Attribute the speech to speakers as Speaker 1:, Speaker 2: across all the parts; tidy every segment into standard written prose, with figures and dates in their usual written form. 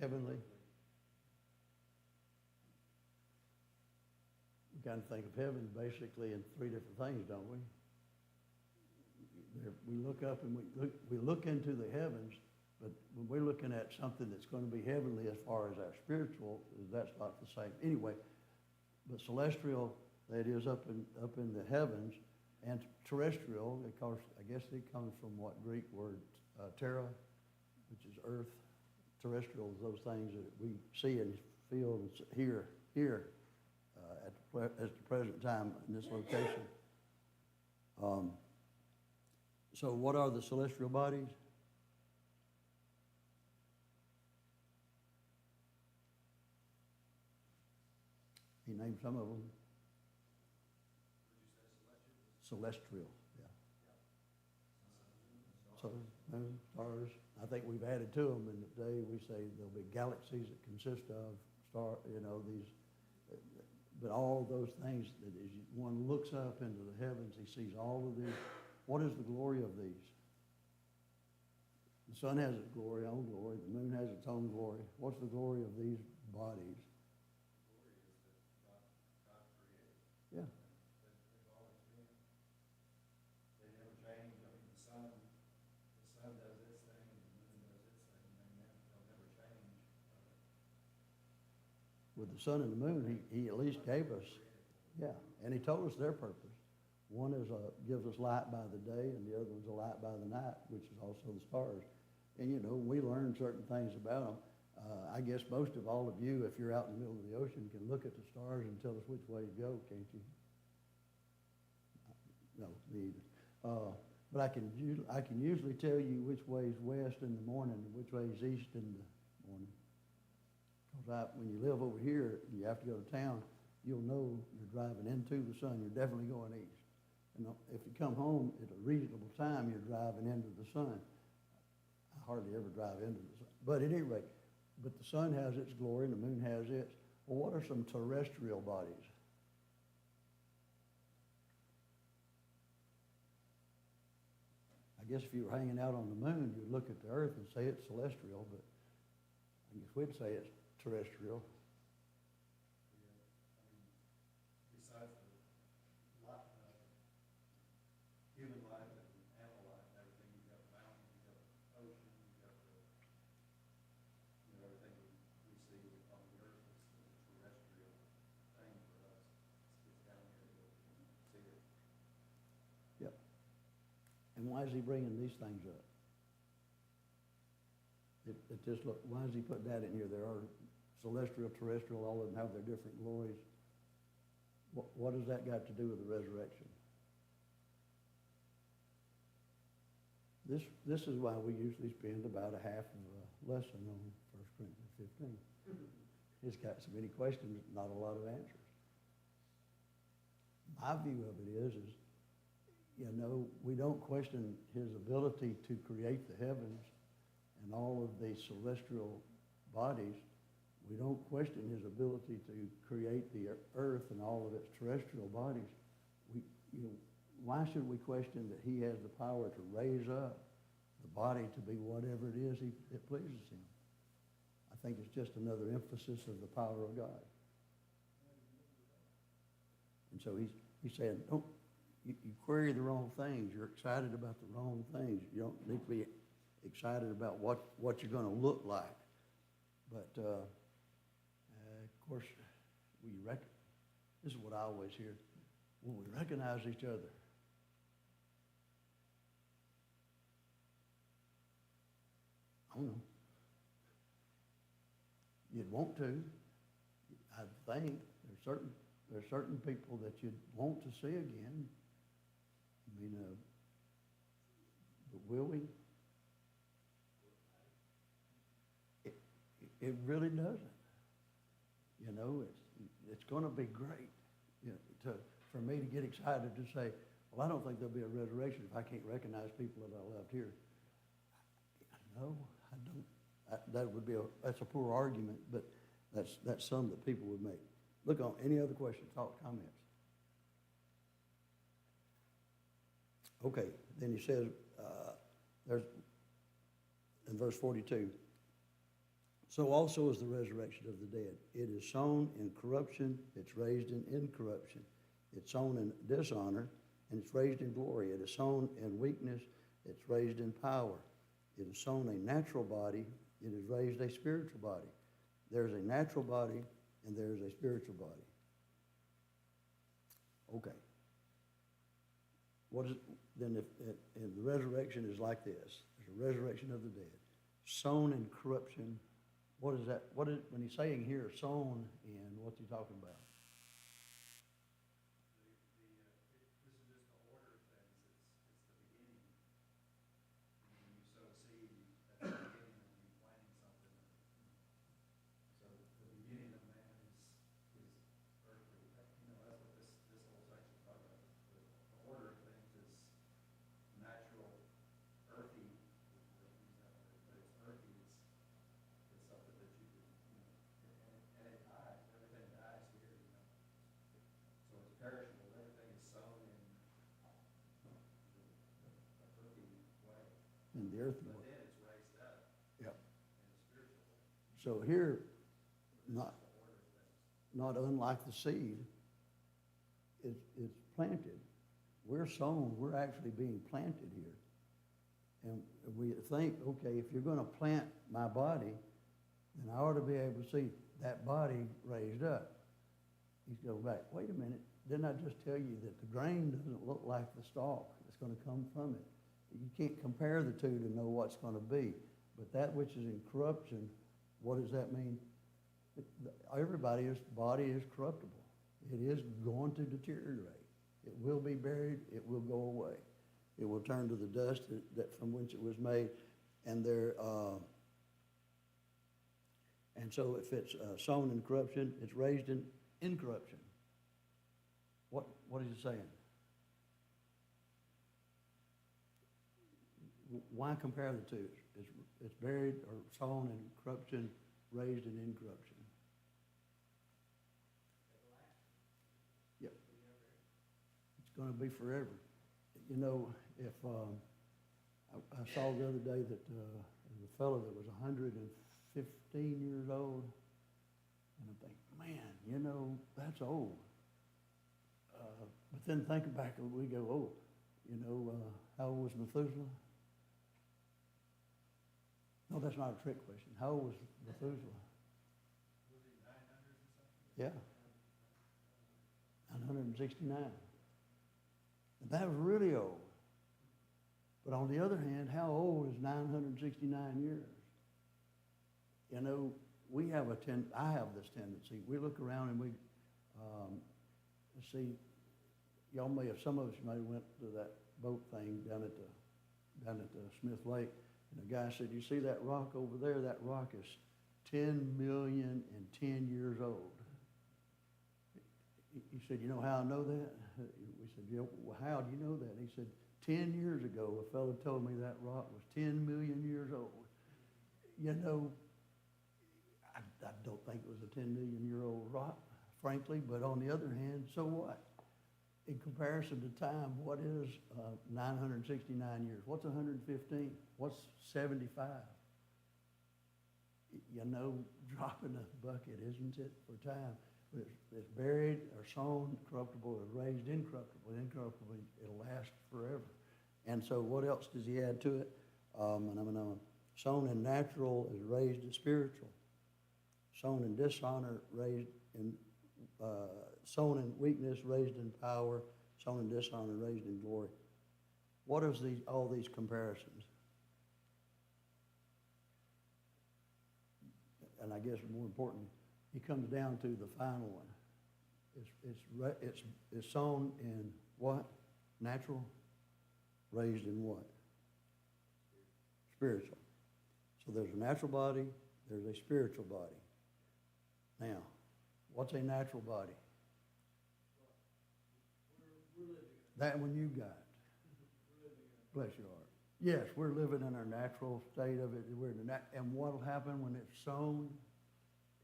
Speaker 1: Heavenly. We kind of think of heaven basically in three different things, don't we? We look up and we look into the heavens, but when we're looking at something that's going to be heavenly as far as our spiritual, that's not the same. Anyway, but celestial, that is up in the heavens, and terrestrial, of course, I guess it comes from what Greek word, terra, which is earth. Terrestrial is those things that we see and feel and hear at the present time in this location. So what are the celestial bodies? He named some of them. Celestial, yeah. So, moon, stars. I think we've added to them, and today we say there'll be galaxies that consist of these. But all those things that as one looks up into the heavens, he sees all of these. What is the glory of these? The sun has its glory, own glory. The moon has its own glory. What's the glory of these bodies? Yeah.
Speaker 2: They've always been. They never change. I mean, the sun does its thing, and the moon does its thing, and they'll never change.
Speaker 1: With the sun and the moon, he at least gave us, yeah, and he told us their purpose. One is gives us light by the day, and the other one's a light by the night, which is also the stars. And we learn certain things about them. I guess most of all of you, if you're out in the middle of the ocean, can look at the stars and tell us which way to go, can't you? No, me either. But I can usually tell you which way is west in the morning and which way is east in the morning. Because when you live over here, you have to go to town, you'll know you're driving into the sun. You're definitely going east. And if you come home at a reasonable time, you're driving into the sun. I hardly ever drive into the sun. But at any rate, but the sun has its glory and the moon has its. Well, what are some terrestrial bodies? I guess if you were hanging out on the moon, you'd look at the earth and say it's celestial, but I guess we'd say it's terrestrial.
Speaker 2: Besides the human life and animal life and everything, you've got mountains, you've got ocean, you've got everything we see on the earth is a terrestrial thing for us. It's down here to see it.
Speaker 1: Yep. And why is he bringing these things up? Why does he put that in here? There are celestial, terrestrial, all of them have their different glories. What has that got to do with the resurrection? This is why we usually spend about a half of a lesson on 1 Corinthians 15. It's got so many questions, not a lot of answers. My view of it is we don't question his ability to create the heavens and all of the celestial bodies. We don't question his ability to create the earth and all of its terrestrial bodies. Why should we question that he has the power to raise up the body to be whatever it is that pleases him? I think it's just another emphasis of the power of God. And so he's saying, you query the wrong things. You're excited about the wrong things. You don't need to be excited about what you're going to look like. But, of course, this is what I always hear. Will we recognize each other? I don't know. You'd want to. I think there's certain people that you'd want to see again. I mean, but will we? It really doesn't. It's going to be great. For me to get excited to say, well, I don't think there'll be a resurrection if I can't recognize people that I left here. No, I don't. That's a poor argument, but that's some that people would make. Look on any other questions, thoughts, comments. Okay, then he says, there's in verse 42, So also is the resurrection of the dead. It is sown in corruption, it's raised in incorruption. It's sown in dishonor, and it's raised in glory. It is sown in weakness, it's raised in power. It is sown a natural body, it is raised a spiritual body. There's a natural body, and there's a spiritual body. Okay. What is then? If the resurrection is like this, there's a resurrection of the dead, sown in corruption. What is that? What is when he's saying here, sown in? What's he talking about?
Speaker 2: This is just the order of things. It's the beginning. When you sow a seed, that's the beginning of you planting something. So the beginning of man is earthly. That's what this whole section is talking about. The order of things is natural, earthy. We don't use that word, but it's earthy. It's something that you can, and it dies. Everything dies here. So it's perishable. Everything is sown in the earthy way.
Speaker 1: In the earth.
Speaker 2: But then it's raised up
Speaker 1: Yep.
Speaker 2: in the spiritual way.
Speaker 1: So here, not
Speaker 2: The order of things.
Speaker 1: not unlike the seed, it's planted. We're sown. We're actually being planted here. And we think, okay, if you're going to plant my body, then I ought to be able to see that body raised up. He's going back, wait a minute, didn't I just tell you that the grain doesn't look like the stalk that's going to come from it? You can't compare the two to know what's going to be. But that which is in corruption, what does that mean? Everybody's body is corruptible. It is going to deteriorate. It will be buried. It will go away. It will turn to the dust that from which it was made. And so if it's sown in corruption, it's raised in incorruption. What is it saying? Why compare the two? It's buried or sown in corruption, raised in incorruption. Yep. It's going to be forever. You know, if I saw the other day that a fellow that was 115 years old, and I think, man, you know, that's old. But then thinking back, we go, oh, you know, how old was Methuselah? No, that's not a trick question. How old was Methuselah?
Speaker 2: Was he 900 or something?
Speaker 1: Yeah. 969. And that was really old. But on the other hand, how old is 969 years? You know, I have this tendency. We look around and we see, some of us may have went to that boat thing down at the Smith Lake. And the guy said, you see that rock over there? That rock is 10 million and 10 years old. He said, you know how I know that? We said, yeah, well, how do you know that? And he said, 10 years ago, a fellow told me that rock was 10 million years old. You know, I don't think it was a 10 million year old rock, frankly, but on the other hand, so what? In comparison to time, what is 969 years? What's 115? What's 75? You know, dropping a bucket, isn't it, for time? It's buried or sown corruptible or raised incorruptible. Incorruptible, it'll last forever. And so what else does he add to it? Sown in natural is raised in spiritual. Sown in dishonor, raised in sown in weakness, raised in power. Sown in dishonor, raised in glory. What is all these comparisons? And I guess more importantly, he comes down to the final one. It's sown in what? Natural? Raised in what? Spiritual. So there's a natural body, there's a spiritual body. Now, what's a natural body? That one you got. Bless your heart. Yes, we're living in our natural state of it. And what will happen when it's sown?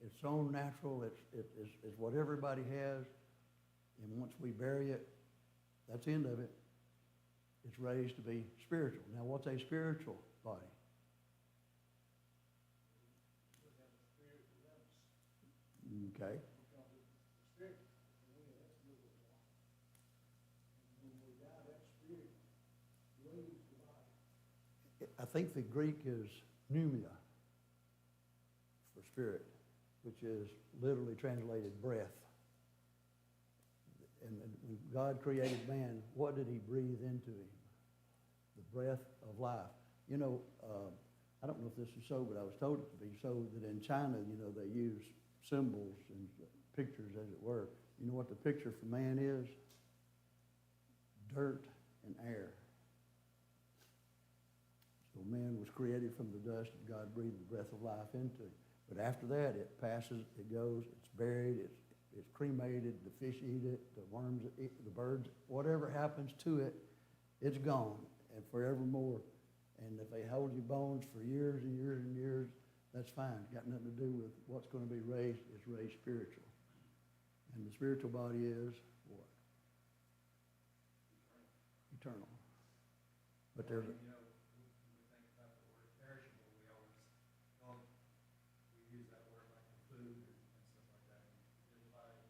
Speaker 1: It's sown natural. It's what everybody has. And once we bury it, that's the end of it. It's raised to be spiritual. Now, what's a spiritual body? Okay,
Speaker 3: Because it's the spirit, the way that's good with life. And when we die, that spirit leaves the body.
Speaker 1: I think the Greek is pneumia for spirit, which is literally translated breath. And when God created man, what did he breathe into him? The breath of life. You know, I don't know if this is so, but I was told it to be so, that in China, you know, they use symbols and pictures, as it were. You know what the picture for man is? Dirt and air. So man was created from the dust, and God breathed the breath of life into it. But after that, it passes, it goes, it's buried, it's cremated, the fish eat it, the worms eat, the birds, whatever happens to it, it's gone and forevermore. And if they hold your bones for years and years and years, that's fine. It's got nothing to do with what's going to be raised. It's raised spiritual. And the spiritual body is what? Eternal. But there's
Speaker 2: You know, when we think about the word perishable, we always, well, we use that word like in food and stuff like that. You just buy a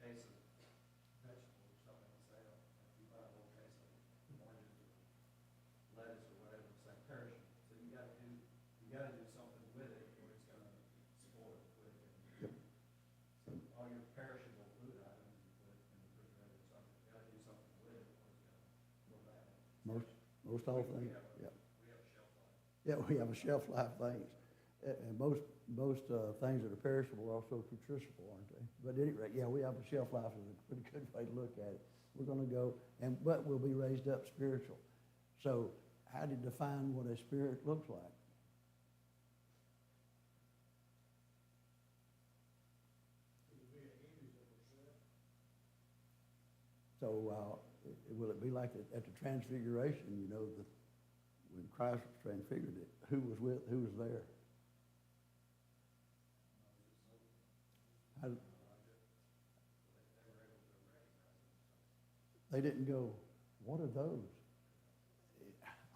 Speaker 2: case of vegetables or something, let's say, like you buy a whole case of oranges or lettuce or whatever, it's like perishable. So you gotta do something with it or it's gonna spoil quick.
Speaker 1: Yep.
Speaker 2: So all your perishable food items you put in the refrigerator or something, you gotta do something with it or it's gonna go bad.
Speaker 1: most all things. Yeah.
Speaker 2: We have a shelf life.
Speaker 1: Yeah, we have a shelf life things. And most things that are perishable are also nutritious,able, aren't they? But at any rate, yeah, we have a shelf life is a pretty good way to look at it. We're going to go, but we'll be raised up spiritual. So how do you define what a spirit looks like?
Speaker 3: It would be an image of itself.
Speaker 1: So will it be like at the transfiguration, you know, when Christ was transfigured, who was there? How, they didn't go, what are those?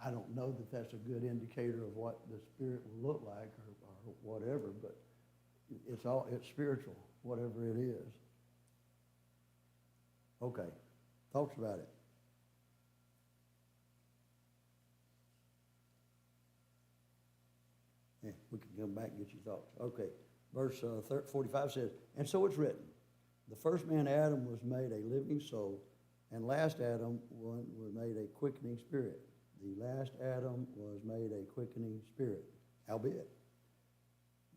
Speaker 1: I don't know that that's a good indicator of what the spirit will look like or whatever, but it's spiritual, whatever it is. Okay, thoughts about it? Yeah, we can come back and get your thoughts. Okay, verse 45 says, and so it's written, the first man Adam was made a living soul, and last Adam was made a quickening spirit. The last Adam was made a quickening spirit, howbeit.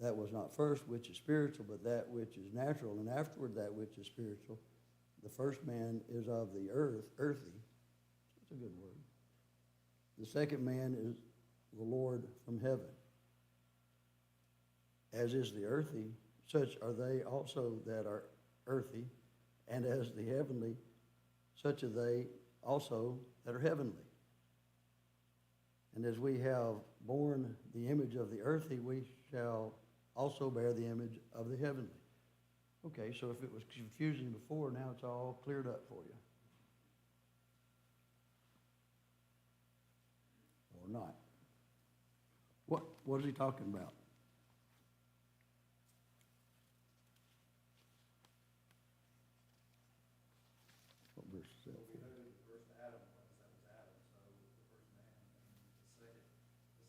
Speaker 1: That was not first which is spiritual, but that which is natural, and afterward that which is spiritual. The first man is of the earth, earthy. That's a good word. The second man is the Lord from heaven. As is the earthy, such are they also that are earthy, and as the heavenly, such are they also that are heavenly. And as we have borne the image of the earthy, we shall also bear the image of the heavenly. Okay, so if it was confusing before, now it's all cleared up for you. Or not. What is he talking about? What verse is that?
Speaker 2: We know who the first Adam was, that was Adam, so the first man,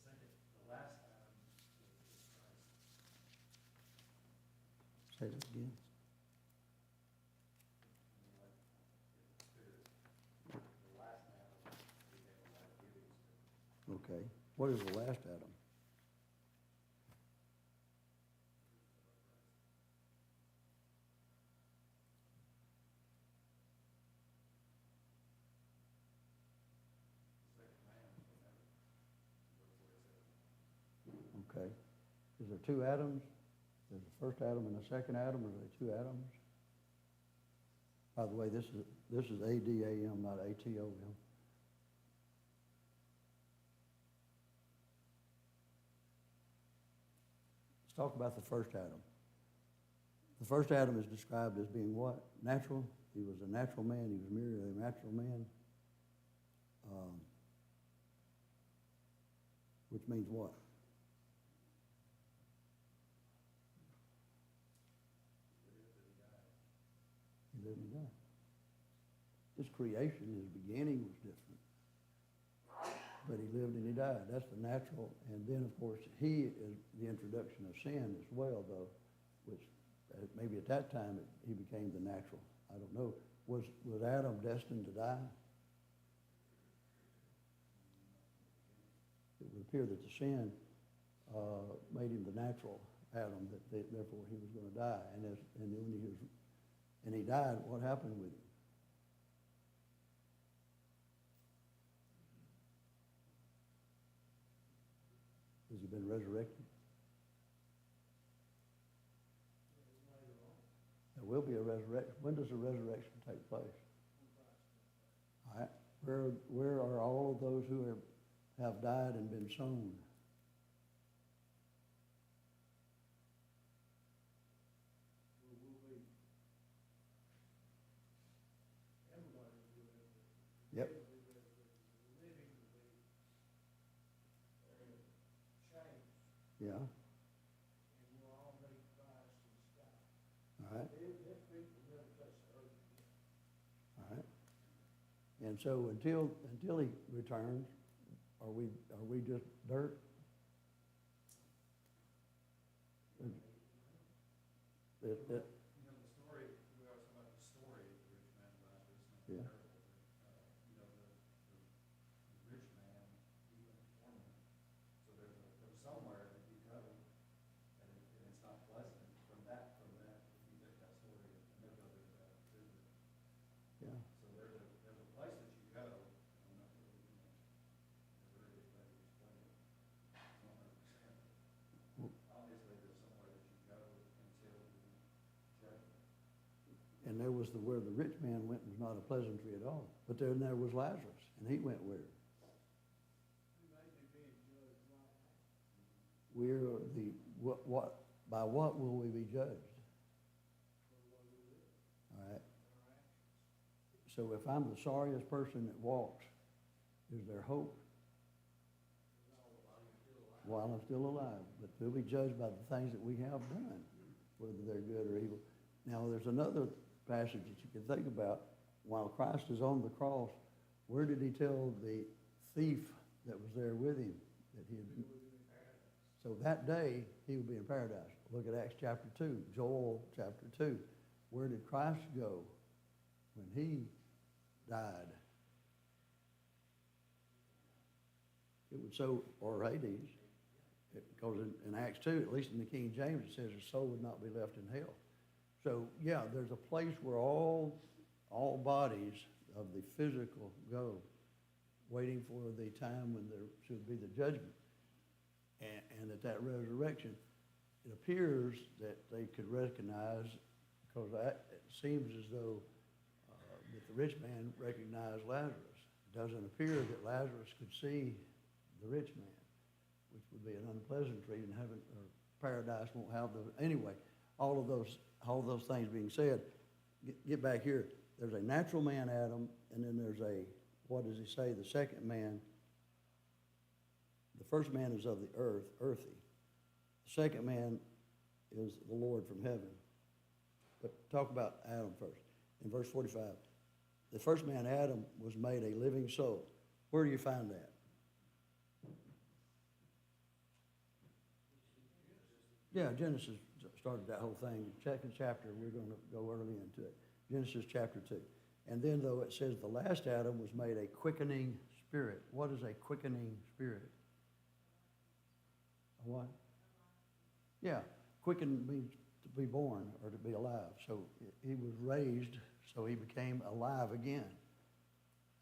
Speaker 2: and the last Adam is Christ.
Speaker 1: Say that again.
Speaker 2: The last Adam became a life-giving spirit.
Speaker 1: Okay. What is the last Adam? Okay. Is there two Adams? There's the first Adam and the second Adam, or are there two Adams? By the way, this is A-D-A-M, not A-T-O-M. Let's talk about the first Adam. The first Adam is described as being what? Natural. He was a natural man. He was merely a natural man. Which means what? His creation, his beginning was different. But he lived and he died. That's the natural. And then, of course, he is the introduction of sin as well, though, which maybe at that time he became the natural. I don't know. Was Adam destined to die? It would appear that the sin made him the natural Adam, therefore he was going to die. And he died. What happened with him? Has he been resurrected? There will be a resurrection. When does the resurrection take place? All right. Where are all of those who have died and been sown? Yep. Yeah.
Speaker 3: And we're all made Christ in the sky.
Speaker 1: All right.
Speaker 3: There's people never touch the earth again.
Speaker 1: All right. And so until he returns, are we just dirt?
Speaker 2: You know, the story, we always talk about the story of the rich man and Lazarus, and
Speaker 1: Yeah.
Speaker 2: the parable, you know, the rich man, he went to torment. So there's somewhere that you go, and it's not pleasant. From that, if you take that story, and they'll go to that visit.
Speaker 1: Yeah.
Speaker 2: So there's a place that you go, and I'm not really, never really able to explain it 100%. Obviously, there's somewhere that you go until judgment.
Speaker 1: And there was where the rich man went was not a pleasantry at all. But then there was Lazarus, and he went where?
Speaker 3: We may be being judged right now
Speaker 1: We're by what will we be judged?
Speaker 3: for the way we live,
Speaker 1: All right.
Speaker 3: our actions.
Speaker 1: So if I'm the sorriest person that walks, is there hope? While I'm still alive. But we'll be judged by the things that we have done, whether they're good or evil. Now, there's another passage that you can think about. While Christ is on the cross, where did he tell the thief that was there with him that he had? So that day, he will be in paradise. Look at Acts chapter 2, Joel chapter 2. Where did Christ go when he died? It would so, or Hades, because in Acts 2, at least in the King James, it says his soul would not be left in hell. So, yeah, there's a place where all bodies of the physical go, waiting for the time when there should be the judgment. And at that resurrection, it appears that they could recognize, because it seems as though that the rich man recognized Lazarus. It doesn't appear that Lazarus could see the rich man, which would be an unpleasantry in heaven, or paradise won't have the, anyway, all of those things being said, get back here. There's a natural man, Adam, and then there's what does he say, the second man. The first man is of the earth, earthy. The second man is the Lord from heaven. But talk about Adam first. In verse 45, the first man, Adam, was made a living soul. Where do you find that? Yeah, Genesis started that whole thing. Second chapter, we're going to go early into it. Genesis chapter 2. And then, though, it says the last Adam was made a quickening spirit. What is a quickening spirit? A what? Yeah, quicken means to be born or to be alive. So he was raised, so he became alive again.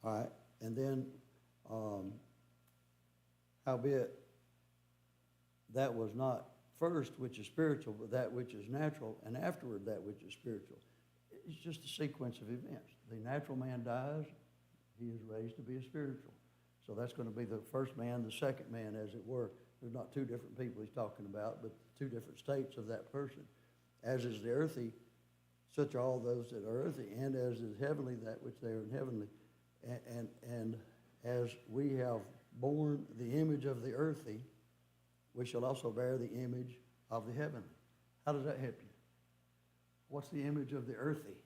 Speaker 1: All right, and then, howbeit, that was not first which is spiritual, but that which is natural, and afterward that which is spiritual. It's just a sequence of events. The natural man dies, he is raised to be a spiritual. So that's going to be the first man, the second man, as it were. There's not two different people he's talking about, but two different states of that person. As is the earthy, such are all those that are earthy, and as is heavenly, that which they are in heavenly. And as we have borne the image of the earthy, we shall also bear the image of the heavenly. How does that help you? What's the image of the earthy?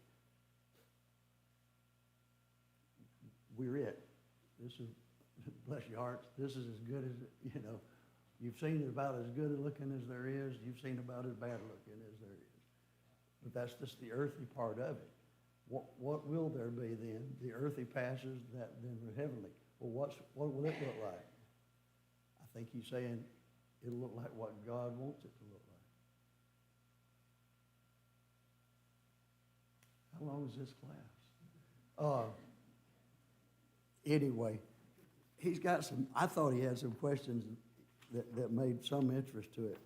Speaker 1: we're it. This is, bless your hearts, this is as good as, you've seen about as good looking as there is, you've seen about as bad looking as there is. But that's just the earthly part of it. What will there be then? The earthly passes, that then the heavenly. Well, what will it look like? I think he's saying it'll look like what God wants it to look like. How long is this class? Anyway, he's got some, I thought he had some questions that made some interest to it.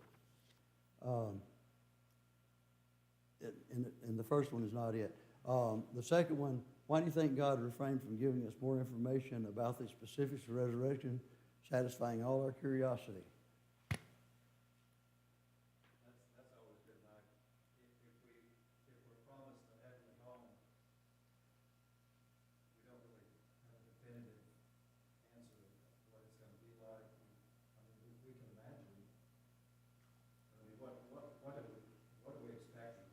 Speaker 1: And the first one is not it. The second one, why do you think God refrained from giving us more information about the specifics of resurrection, satisfying all our curiosity?
Speaker 2: That's always good, Mike. If we're promised a heavenly home, we don't really have a definitive answer of what it's gonna be like. We can imagine. I mean, what are we expecting?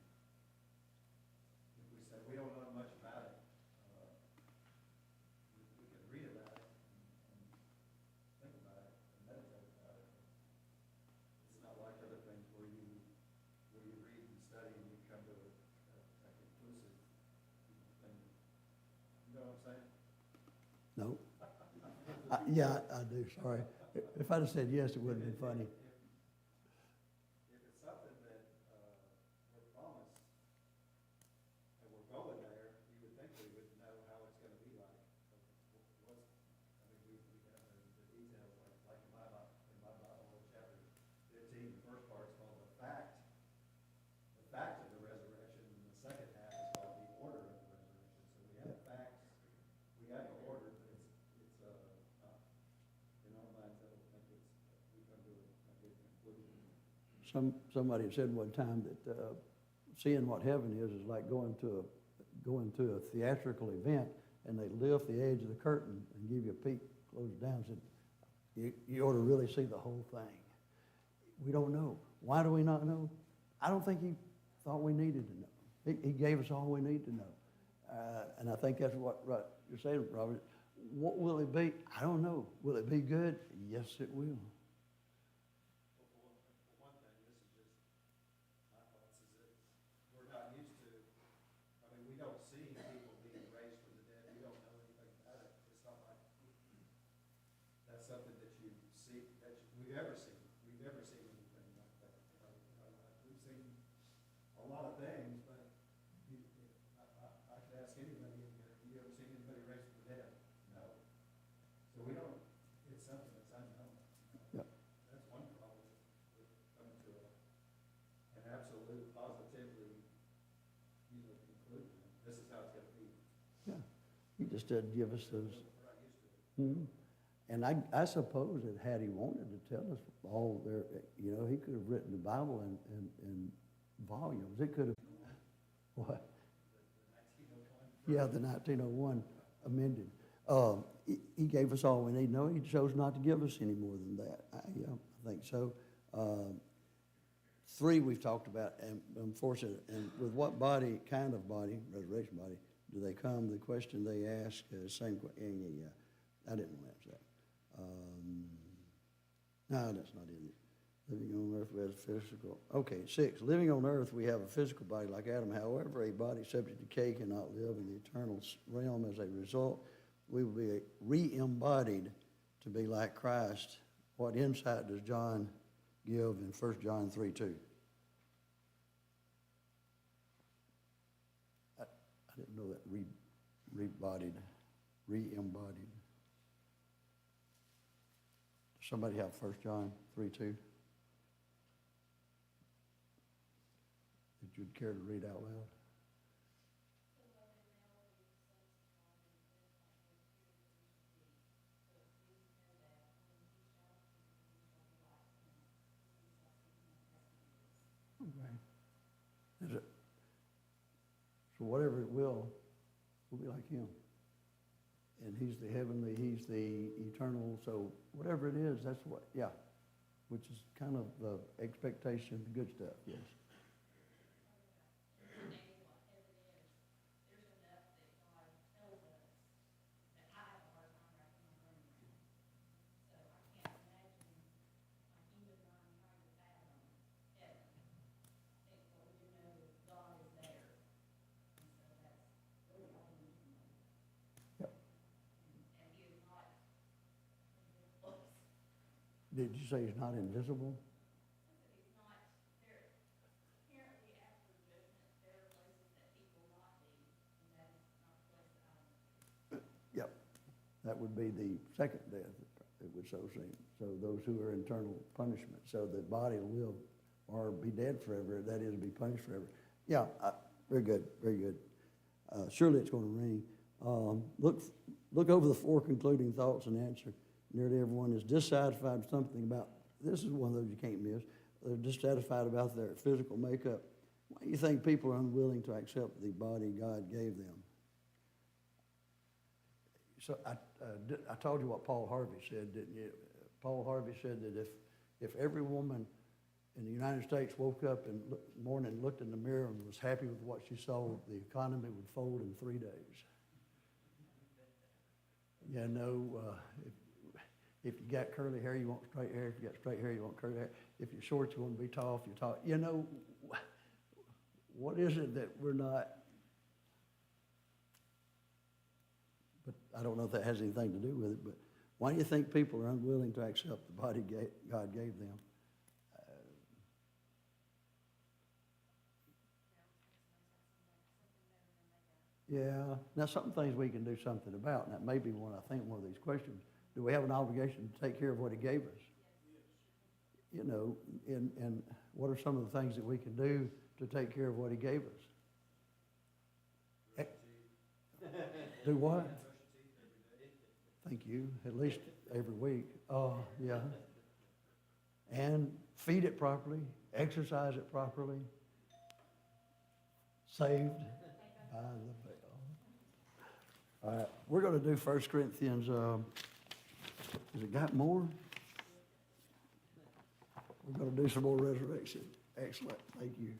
Speaker 2: If we say we don't know much about it, we can read about it and think about it and meditate about it. It's not like other things where you read and study and you come to a conclusive thing. You know what I'm saying?
Speaker 1: No? Yeah, I do, sorry. If I'd have said yes, it would have been funny.
Speaker 2: If it's something that we're promised and we're going there, you would think we would know how it's gonna be like. We got the details, like in my Bible, chapter 15, the first part is called the fact of the resurrection, and the second half is called the order of the resurrection. So we have the facts, we got the order, but it's not, in our minds, I don't think we come to a good conclusion.
Speaker 1: Somebody said one time that seeing what heaven is like going to a theatrical event, and they lift the edge of the curtain and give you a peek, close it down, said, you ought to really see the whole thing. We don't know. Why do we not know? I don't think he thought we needed to know. He gave us all we need to know. And I think that's what you're saying, Robert. What will it be? I don't know. Will it be good? Yes, it will.
Speaker 2: Well, for one thing, this is just my thoughts, is that we're not used to, we don't see people being raised from the dead. We don't know anything about it. It's not like that's something that you see, we've ever seen. We've never seen anything like that. We've seen a lot of things, but I could ask anybody, have you ever seen anybody raised from the dead? No. So we don't, it's something that's unknown.
Speaker 1: Yeah.
Speaker 2: That's one problem with coming to an absolute, positively, conclusion. This is how it's gonna be.
Speaker 1: Yeah. He just didn't give us those.
Speaker 2: We're not used to it.
Speaker 1: Mhm. And I suppose that had he wanted to tell us all there, he could have written the Bible in volumes. It could have, what? Yeah, the 1901 amended. He gave us all we need. No, he chose not to give us any more than that. I think so. 3 we've talked about, and unfortunately, and with what body, kind of body, resurrection body, do they come? The question they ask, same question. Yeah. I didn't want to answer that. No, that's not in it. Living on earth, we have a physical. Okay, 6. Living on earth, we have a physical body like Adam. However, a body subject to decay cannot live in the eternal realm. As a result, we will be re-embodied to be like Christ. What insight does John give in 1 John 3:2? I didn't know that re-embodied. Does somebody have 1 John 3:2? That you'd care to read out loud? Okay. Is it? So whatever it will, we'll be like him. And he's the heavenly, he's the eternal, so whatever it is, that's what, yeah. Which is kind of the expectation, the good stuff, yes. Did you say he's not invisible? Yep, that would be the second death, it would so seem. So those who are internal punishment, so the body will live or be dead forever, that is, be punished forever. Yeah, very good, very good. Surely it's going to ring. Look over the 4 concluding thoughts and answer. Nearly everyone is dissatisfied with something about, this is one of those you can't miss, they're dissatisfied about their physical makeup. Why do you think people are unwilling to accept the body God gave them? So I told you what Paul Harvey said, didn't you? Paul Harvey said that if every woman in the United States woke up in the morning and looked in the mirror and was happy with what she saw, the economy would fold in 3 days. You know, if you got curly hair, you want straight hair. If you got straight hair, you want curly hair. If you're short, you want to be tall. If you're tall, you know, what is it that we're not? But I don't know if that has anything to do with it, but why do you think people are unwilling to accept the body God gave them? Yeah, now some things we can do something about, and that may be one of these questions. Do we have an obligation to take care of what he gave us? You know, and what are some of the things that we can do to take care of what he gave us? Do what? Thank you, at least every week. Yeah. And feed it properly, exercise it properly, saved by the veil. All right, we're going to do 1 Corinthians, has it got more? We're going to do some more resurrection. Excellent, thank you.